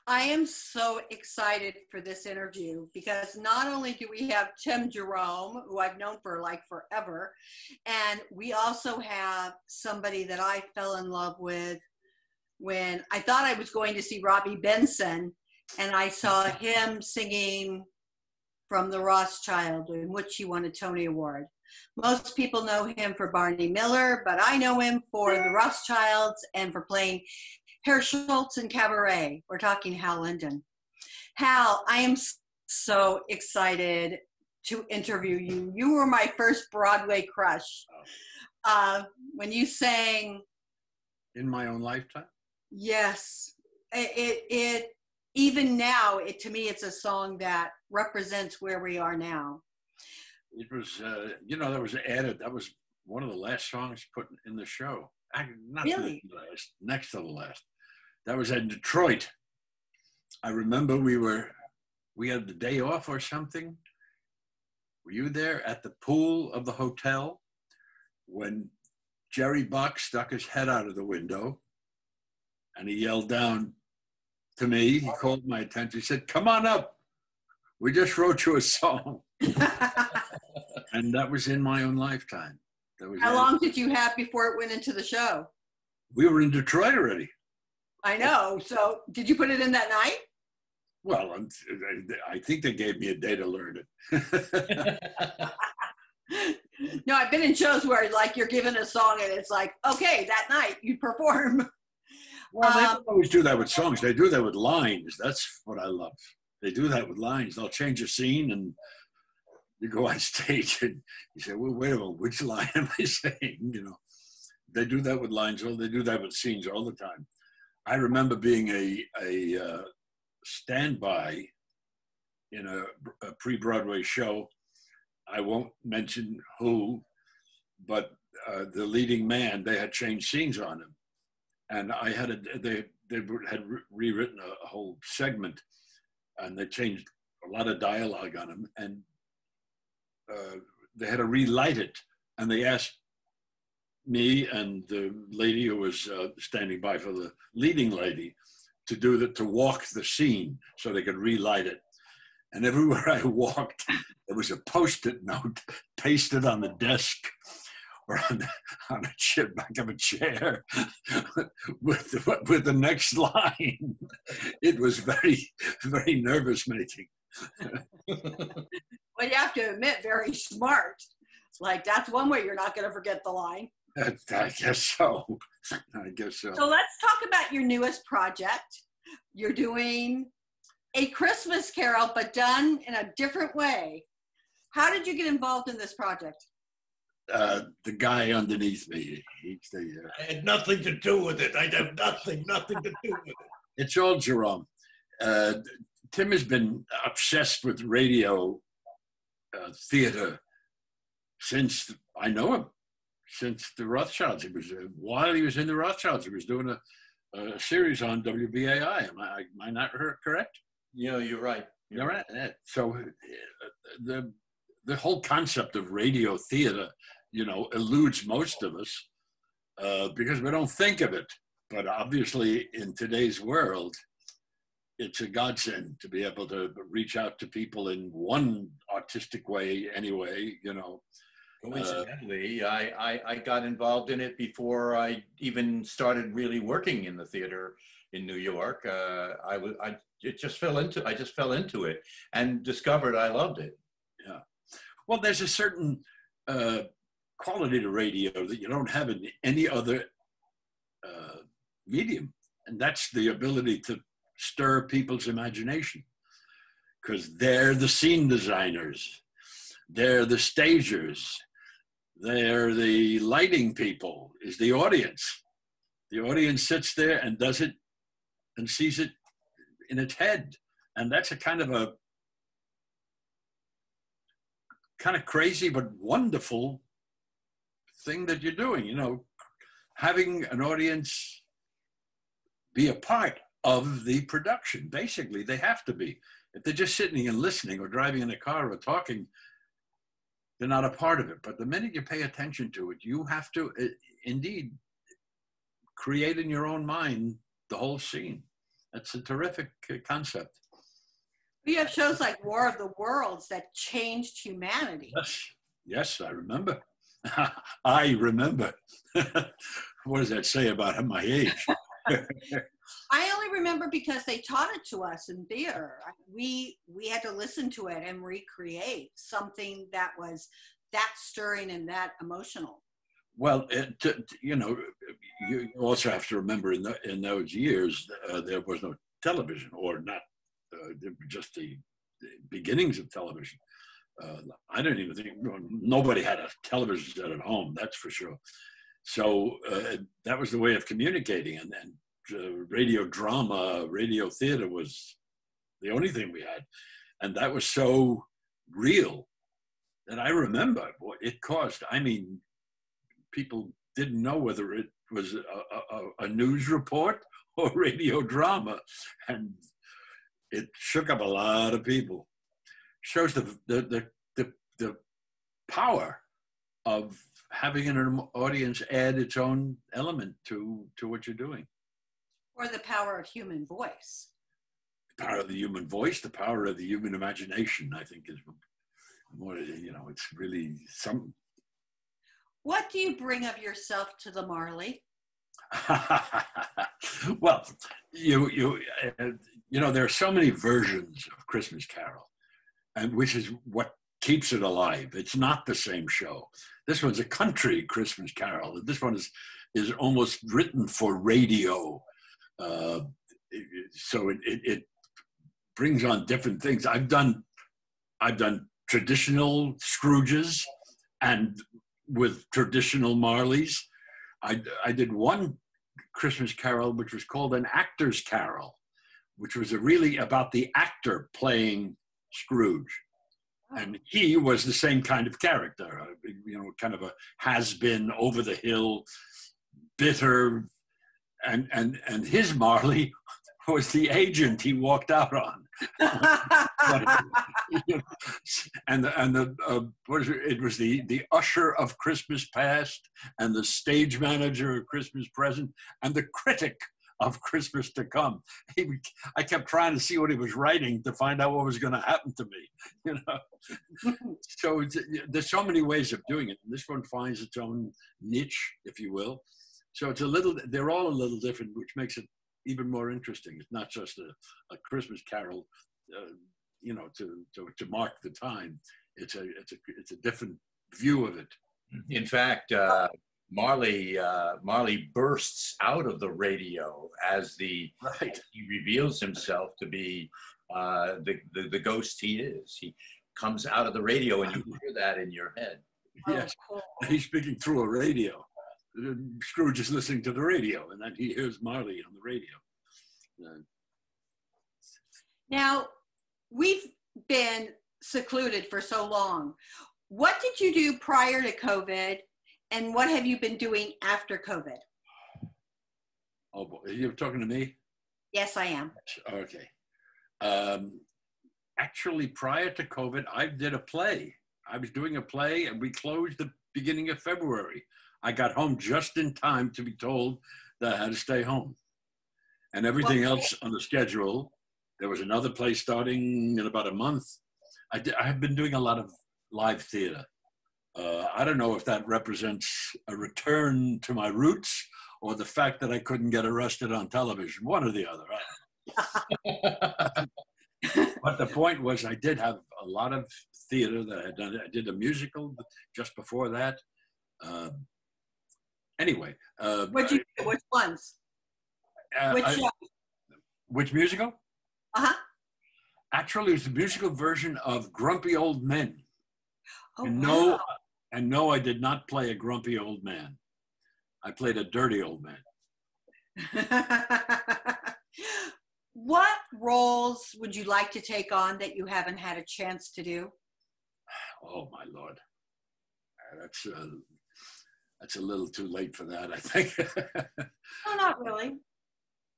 I am so excited for this interview because not only do we have Tim Jerome, who I've known for like forever, and we also have somebody that I fell in love with when I thought I was going to see Robbie Benson, and I saw him singing from The Rothschild, in which he won a Tony Award. Most people know him for Barney Miller, but I know him for The Rothschilds and for playing Herr Schultz in Cabaret. We're talking Hal Linden. Hal, I am so excited to interview you. You were my first Broadway crush. When you sang In My Own Lifetime? Yes. It even now, to me, it's a song that represents where we are now. It was, that was added. That was one of the last songs put in the show. Not really? The last, next to the last. That was in Detroit. I remember we had the day off or something. Were you there at the pool of the hotel when Jerry Buck stuck his head out of the window and he yelled down to me? He called my attention. He said, "Come on up. We just wrote you a song." And that was In My Own Lifetime. How long did you have before it went into the show? We were in Detroit already. I know. So did you put it in that night? Well, I think they gave me a day to learn it. No, I've been in shows where like you're given a song and it's like, okay, that night you perform. Well, they don't always do that with songs. They do that with lines. That's what I love. They do that with lines. They'll change a scene and you go on stage and you say, well, wait a minute, which line am I saying? They do that with lines. They do that with scenes all the time. I remember being a standby in a pre-Broadway show. I won't mention who, but the leading man, they had changed scenes on him. And they had rewritten a whole segment and they changed a lot of dialogue on him. And they had to relight it. And they asked me and the lady who was standing by for the leading lady to walk the scene so they could relight it. And everywhere I walked, there was a Post-it note pasted on the desk or on the back of a chair with the next line. It was very, very nervous making. Well, you have to admit, very smart. Like, that's one way you're not going to forget the line. I guess so. I guess so. So let's talk about your newest project. You're doing A Christmas Carol, but done in a different way. How did you get involved in this project? The guy underneath me. I had nothing to do with it. I have nothing to do with it. It's all Jerome. Tim has been obsessed with radio theater since I know him, since the Rothschilds. While he was in the Rothschilds, he was doing a series on WBAI. Am I not correct? Yeah, you're right. You're right. So the whole concept of radio theater, eludes most of us because we don't think of it. But obviously, in today's world, it's a godsend to be able to reach out to people in one artistic way anyway, Coincidentally, I got involved in it before I even started really working in the theater in New York. I just fell into it and discovered I loved it. Yeah. Well, there's a certain quality to radio that you don't have in any other medium. And that's the ability to stir people's imagination, because they're the scene designers, they're the stagers, they're the lighting people, is the audience. The audience sits there and does it and sees it in its head. And that's a kind of crazy but wonderful thing that you're doing, having an audience be a part of the production. Basically, they have to be. If they're just sitting and listening or driving in a car or talking, they're not a part of it. But the minute you pay attention to it, you have to indeed create in your own mind the whole scene. That's a terrific concept. We have shows like War of the Worlds that changed humanity. Yes, I remember. I remember. What does that say about my age? I only remember because they taught it to us in theater. We had to listen to it and recreate something that was that stirring and that emotional. Well, you also have to remember in those years there was no television, or not just the beginnings of television. I don't even think nobody had a television set at home. That's for sure. So that was the way of communicating, and radio drama, radio theater was the only thing we had, and that was so real that I remember what it cost. I mean, people didn't know whether it was a news report or radio drama, and it shook up a lot of people. Shows the power of having an audience add its own element to what you're doing. Or the power of human voice. The power of the human voice, the power of the human imagination, I think, is more, it's really something. What do you bring of yourself to the Marley? Well, there are so many versions of Christmas Carol, and which is what keeps it alive. It's not the same show. This one's a country Christmas Carol. This one is almost written for radio. So it brings on different things. I've done traditional Scrooges and with traditional Marleys. I did one Christmas Carol which was called an actor's carol, which was really about the actor playing Scrooge. And he was the same kind of character, kind of a has-been, over the hill, bitter, and his Marley was the agent he walked out on. It was the usher of Christmas Past, and the stage manager of Christmas Present, and the critic of Christmas to Come. I kept trying to see what he was writing to find out what was going to happen to me. So there's so many ways of doing it. This one finds its own niche, if you will. So they're all a little different, which makes it even more interesting. It's not just a Christmas Carol, to mark the time. It's a different view of it. In fact, Marley bursts out of the radio as he reveals himself to be the ghost he is. He comes out of the radio, and you hear that in your head. Yes, he's speaking through a radio. Scrooge is listening to the radio, and then he hears Marley on the radio. Now, we've been secluded for so long. What did you do prior to COVID, and what have you been doing after COVID? Oh, boy. You're talking to me? Yes, I am. Okay. Actually, prior to COVID, I did a play. I was doing a play, and we closed the beginning of February. I got home just in time to be told that I had to stay home. And everything else on the schedule, there was another play starting in about a month. I have been doing a lot of live theater. I don't know if that represents a return to my roots or the fact that I couldn't get arrested on television, one or the other. But the point was, I did have a lot of theater that I had done. I did a musical just before that. Anyway. Which ones? Which musical? Uh-huh. Actually, it was the musical version of Grumpy Old Men. Oh, And no, I did not play a grumpy old man. I played a dirty old man. What roles would you like to take on that you haven't had a chance to do? Oh, my Lord. That's a little too late for that, I think. No, not really.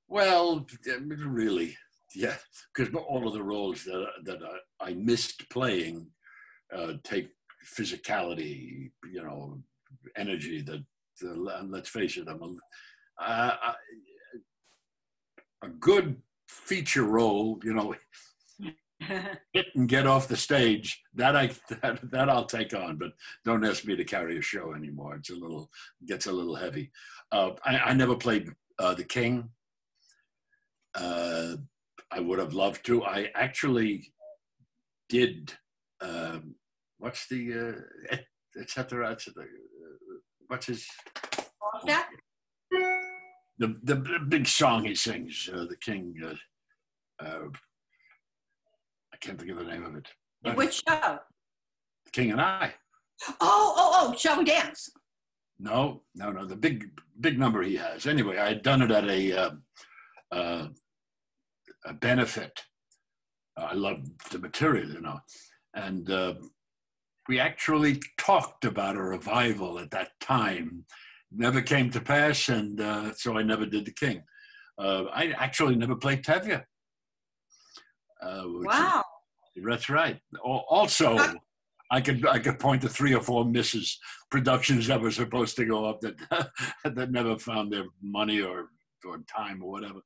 Well, really, yeah, because all of the roles that I missed playing take physicality, energy. Let's face it, a good feature role, you know, hit and get off the stage, that I'll take on, but don't ask me to carry a show anymore. Gets a little heavy. I never played the King. I would have loved to. I actually did. What's the et cetera, what's his? The big song he sings, the King. I can't think of the name of it. In which show? The King and I. Oh, Shall We Dance? No. The big number he has. Anyway, I had done it at a benefit. I loved the material, you know, and we actually talked about a revival at that time. Never came to pass, and so I never did the King. I actually never played Tevye. Wow. That's right. Also, I could point to 3 or 4 misses productions that were supposed to go up that that never found their money or time or whatever.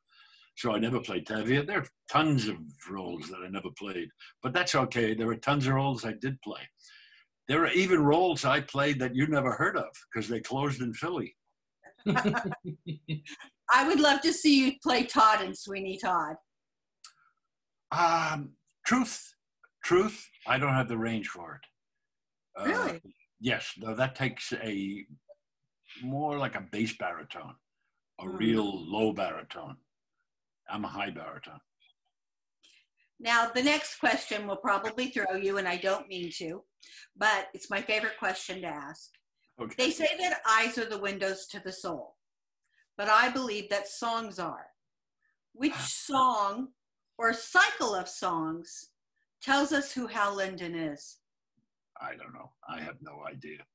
So I never played Tevye. There are tons of roles that I never played, but that's okay. There are tons of roles I did play. There are even roles I played that you never heard of because they closed in Philly. I would love to see you play Todd in Sweeney Todd. Truth, I don't have the range for it. Really? Yes, no, that takes a more like a bass baritone, a real low baritone. I'm a high baritone. Now, the next question will probably throw you, and I don't mean to, but it's my favorite question to ask. Okay. They say that eyes are the windows to the soul, but I believe that songs are. Which song or cycle of songs tells us who Hal Linden is? I don't know. I have no idea.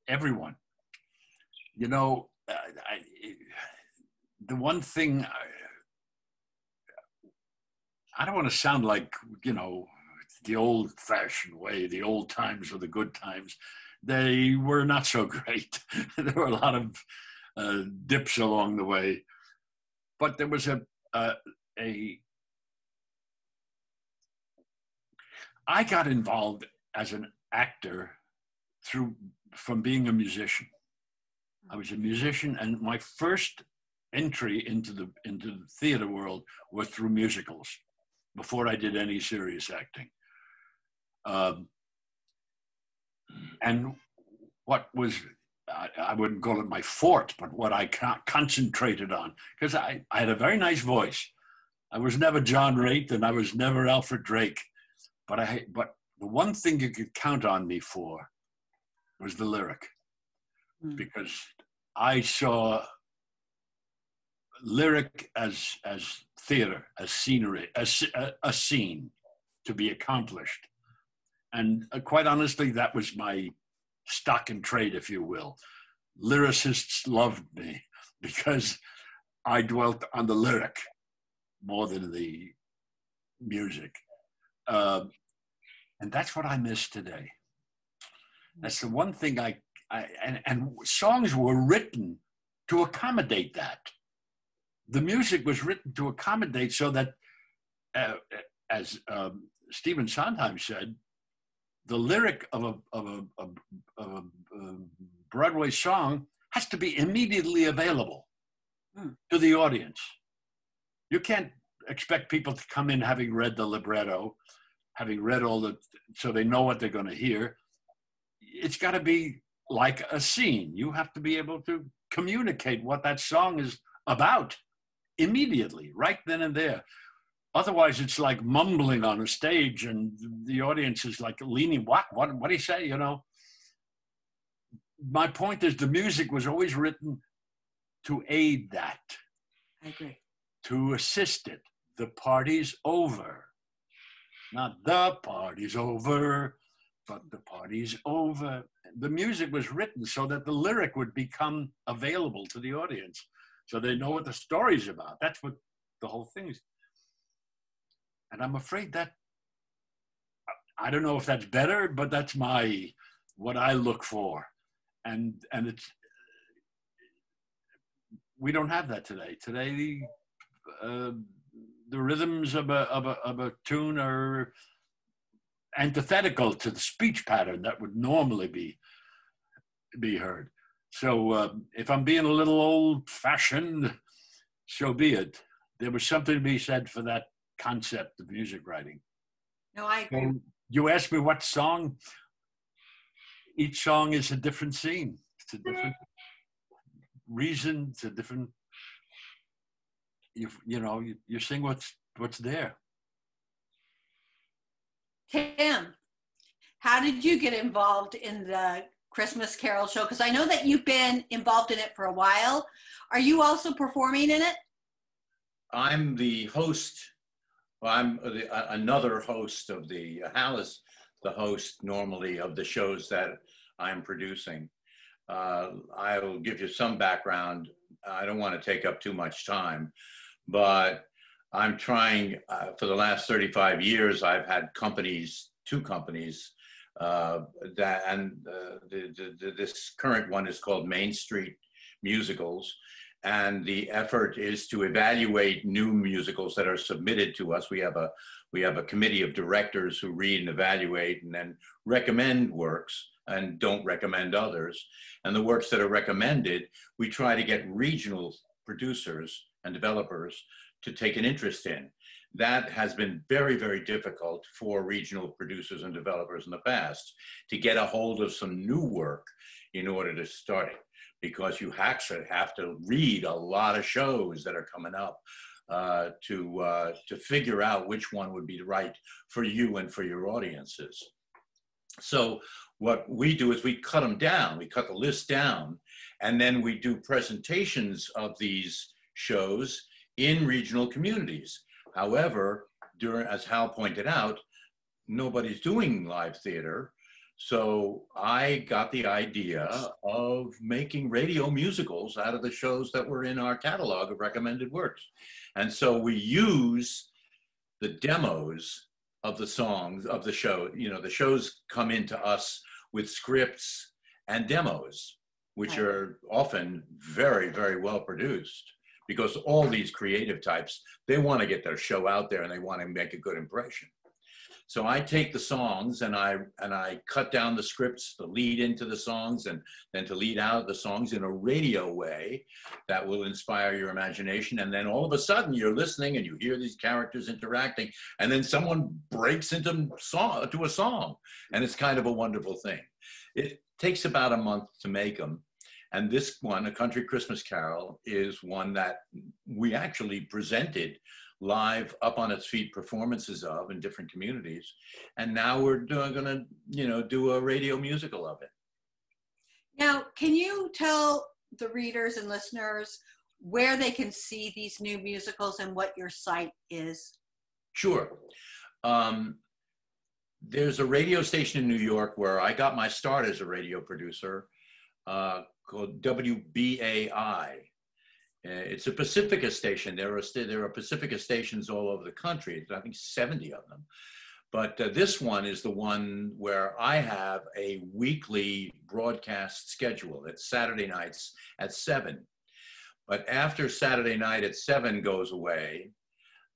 Everyone. You know, the one thing, I don't want to sound like, you know, the old-fashioned way, the old times or the good times. They were not so great. There were a lot of dips along the way. But there was I got involved as an actor from being a musician. I was a musician, and my first entry into the theater world was through musicals before I did any serious acting. And what was, I wouldn't call it my forte, but what I concentrated on, because I had a very nice voice. I was never John Raitt, and I was never Alfred Drake. But the one thing you could count on me for was the lyric, because I saw lyric as theater, as scenery, as a scene to be accomplished. And quite honestly, that was my stock and trade, if you will. Lyricists loved me because I dwelt on the lyric more than the music. And that's what I miss today. That's the one thing and songs were written to accommodate that. The music was written to accommodate so that, as Stephen Sondheim said, the lyric of a Broadway song has to be immediately available to the audience. You can't expect people to come in having read the libretto, having read so they know what they're going to hear. It's got to be like a scene. You have to be able to communicate what that song is about immediately, right then and there. Otherwise, it's like mumbling on a stage, and the audience is like leaning. What do you say? You know. My point is, the music was always written to aid that. I agree. To assist it. The party's over. Not the party's over, but the party's over. The music was written so that the lyric would become available to the audience, so they know what the story's about. That's what the whole thing is. And I'm afraid that, I don't know if that's better, but that's what I look for. And it's, we don't have that today. Today, the rhythms of a tune are antithetical to the speech pattern that would normally be heard. So if I'm being a little old-fashioned, so be it. There was something to be said for that concept of music writing. No, I agree. So you asked me what song. Each song is a different scene. It's a different reason. It's a different. You sing what's there. Tim, how did you get involved in the Christmas Carol show? Because I know that you've been involved in it for a while. Are you also performing in it? I'm the host. Well, I'm another host of the, Hal is the host normally of the shows that I'm producing. I will give you some background. I don't want to take up too much time, but I'm trying, for the last 35 years, I've had two companies, this current one is called Main Street Musicals. And the effort is to evaluate new musicals that are submitted to us. We have a committee of directors who read and evaluate and then recommend works and don't recommend others. And the works that are recommended, we try to get regional producers and developers to take an interest in. That has been very, very difficult for regional producers and developers in the past to get a hold of some new work in order to start it, because you actually have to read a lot of shows that are coming up to figure out which one would be right for you and for your audiences. So what we do is we cut them down, we cut the list down, and then we do presentations of these shows in regional communities. However, as Hal pointed out, nobody's doing live theater. So I got the idea of making radio musicals out of the shows that were in our catalog of recommended works. And so we use the demos of the songs of the show. The shows come into us with scripts and demos, which are often very, very well produced, because all these creative types, they want to get their show out there and they want to make a good impression. So I take the songs and I cut down the scripts to lead into the songs and then to lead out the songs in a radio way that will inspire your imagination. And then all of a sudden you're listening and you hear these characters interacting, and then someone breaks into a song, and it's kind of a wonderful thing. It takes about a month to make them. And this one, A Country Christmas Carol, is one that we actually presented live up on its feet performances of in different communities. And now we're gonna, do a radio musical of it. Now, can you tell the readers and listeners where they can see these new musicals and what your site is? Sure. There's a radio station in New York where I got my start as a radio producer, called WBAI. It's a Pacifica station. There are Pacifica stations all over the country. I think 70 of them. But this one is the one where I have a weekly broadcast schedule. It's Saturday nights at 7. But after Saturday night at 7 goes away,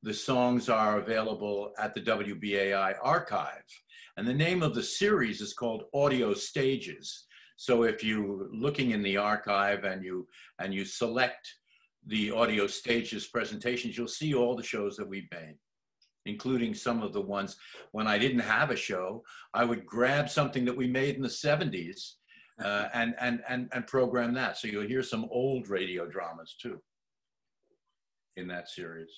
the songs are available at the WBAI archive. And the name of the series is called Audio Stages. So if you're looking in the archive and you select the Audio Stages presentations, you'll see all the shows that we've made, including some of the ones when I didn't have a show, I would grab something that we made in the 70s and program that. So you'll hear some old radio dramas too in that series.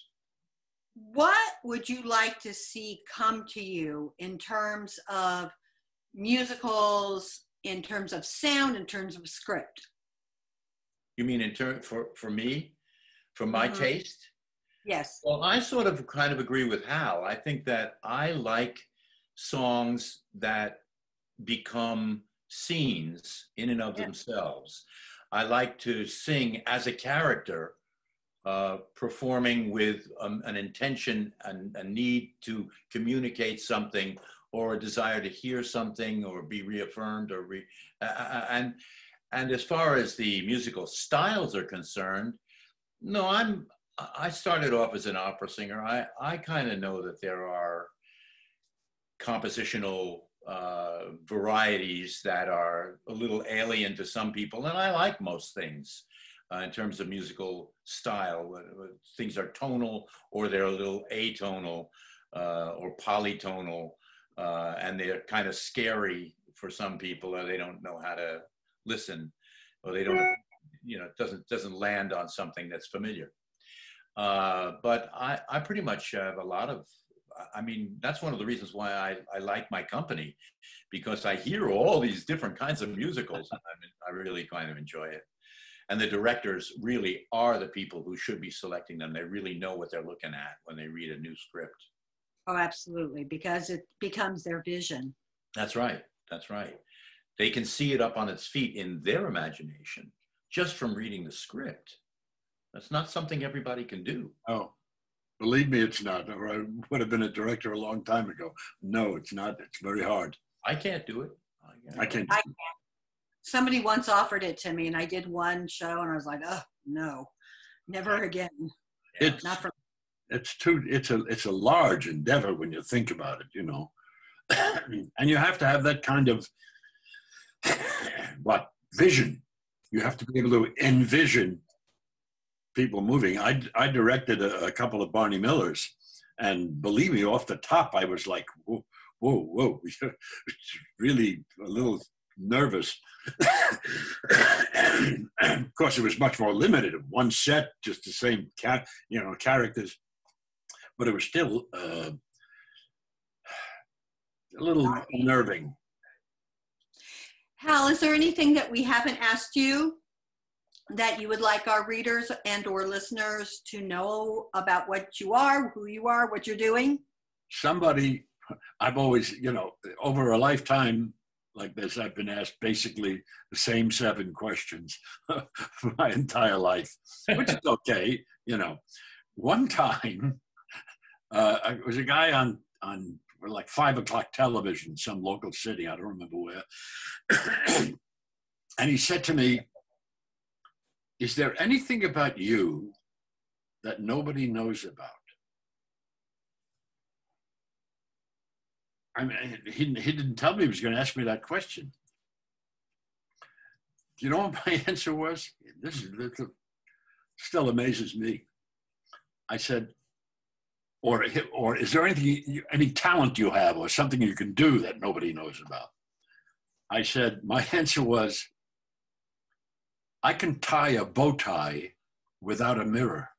What would you like to see come to you in terms of musicals, in terms of sound, in terms of script? You mean for me, for my taste? Yes. Well, I sort of kind of agree with Hal. I think that I like songs that become scenes in and of themselves. I like to sing as a character, performing with an intention and a need to communicate something, or a desire to hear something or be reaffirmed, and as far as the musical styles are concerned, No, I started off as an opera singer. I kind of know that there are compositional varieties that are a little alien to some people, and I like most things in terms of musical style. Things are tonal, or they're a little atonal, or polytonal, and they're kind of scary for some people, or they don't know how to listen, or they don't, it doesn't land on something that's familiar. But I pretty much have a lot of, I mean, that's one of the reasons why I like my company, because I hear all these different kinds of musicals, and I really kind of enjoy it. And the directors really are the people who should be selecting them. They really know what they're looking at when they read a new script. Oh, absolutely, because it becomes their vision. That's right. That's right. They can see it up on its feet in their imagination just from reading the script. That's not something everybody can do. Oh, believe me, it's not. Or I would have been a director a long time ago. No, it's not. It's very hard. I can't do it. I can't. Somebody once offered it to me, and I did one show, and I was like, oh, no, never again. It's not for. It's a large endeavor when you think about it, and you have to have that kind of vision. You have to be able to envision people moving. I directed a couple of Barney Millers, and believe me, off the top, I was like, whoa, really a little nervous. And of course, it was much more limited. One set, just the same characters, but it was still a little unnerving. Hal, is there anything that we haven't asked you that you would like our readers and or listeners to know about what you are, who you are, what you're doing? Somebody, I've always, over a lifetime like this, I've been asked basically the same 7 questions for my entire life, which is okay. One time, it was a guy on like 5 o'clock television, some local city, I don't remember where. And he said to me, is there anything about you that nobody knows about? I mean, he didn't tell me he was going to ask me that question. Do you know what my answer was? This still amazes me. I said, or is there any talent you have or something you can do that nobody knows about? I said, my answer was, I can tie a bow tie without a mirror.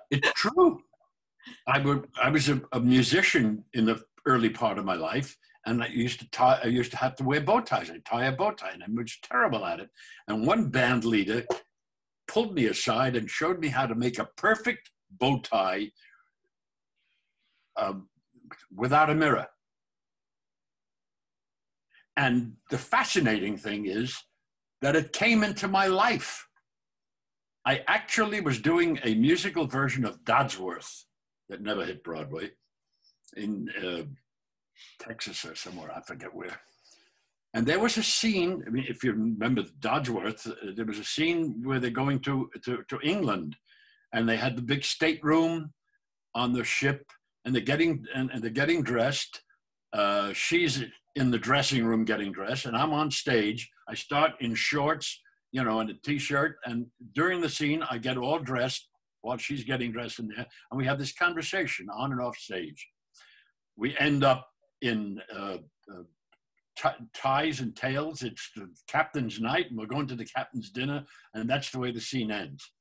It's true. I was a musician in the early part of my life, and I used to have to wear bow ties. I'd tie a bow tie, and I was terrible at it. And one band leader pulled me aside and showed me how to make a perfect bow tie without a mirror. And the fascinating thing is that it came into my life. I actually was doing a musical version of Dodsworth that never hit Broadway in Texas or somewhere, I forget where. And there was a scene, I mean, if you remember Dodsworth, there was a scene where they're going to England, and they had the big stateroom on the ship, and they're getting dressed. She's in the dressing room getting dressed, and I'm on stage. I start in shorts, and a t-shirt, and during the scene, I get all dressed while she's getting dressed in there, and we have this conversation on and off stage. We end up in ties and tails. It's the captain's night, and we're going to the captain's dinner, and that's the way the scene ends.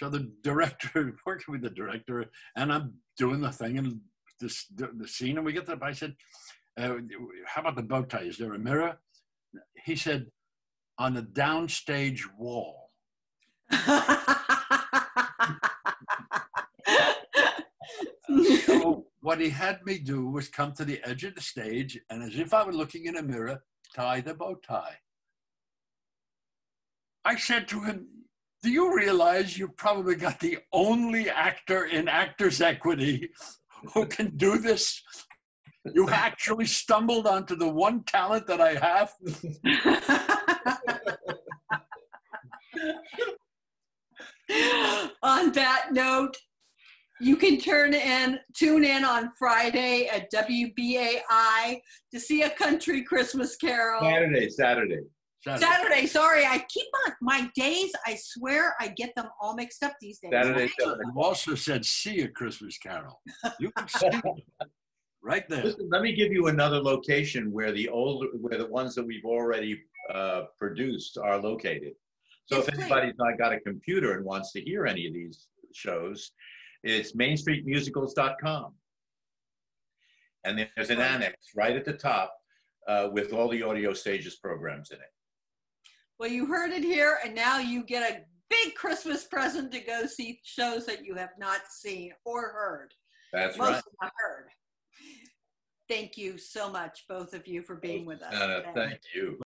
So the director, working with the director, and I'm doing the thing, and the scene, and we get there. I said, how about the bow tie? Is there a mirror? He said, on the downstage wall. So what he had me do was come to the edge of the stage, and as if I were looking in a mirror, tie the bow tie. I said to him, do you realize you've probably got the only actor in Actors Equity who can do this? You actually stumbled onto the one talent that I have. On that note, you can tune in on Friday at WBAI to see A Country Christmas Carol. Saturday. Sorry, I keep on my days. I swear I get them all mixed up these days. Saturday. You also said see A Christmas Carol. You can see it right there. Listen, let me give you another location where the ones that we've already produced are located. So Yes, if anybody's not got a computer and wants to hear any of these shows, it's mainstreetmusicals.com. And there's an annex right at the top with all the Audio Stages programs in it. Well, you heard it here, and now you get a big Christmas present to go see shows that you have not seen or heard. That's Most right. of them I heard. Thank you so much, both of you, for being with us today. Thank you.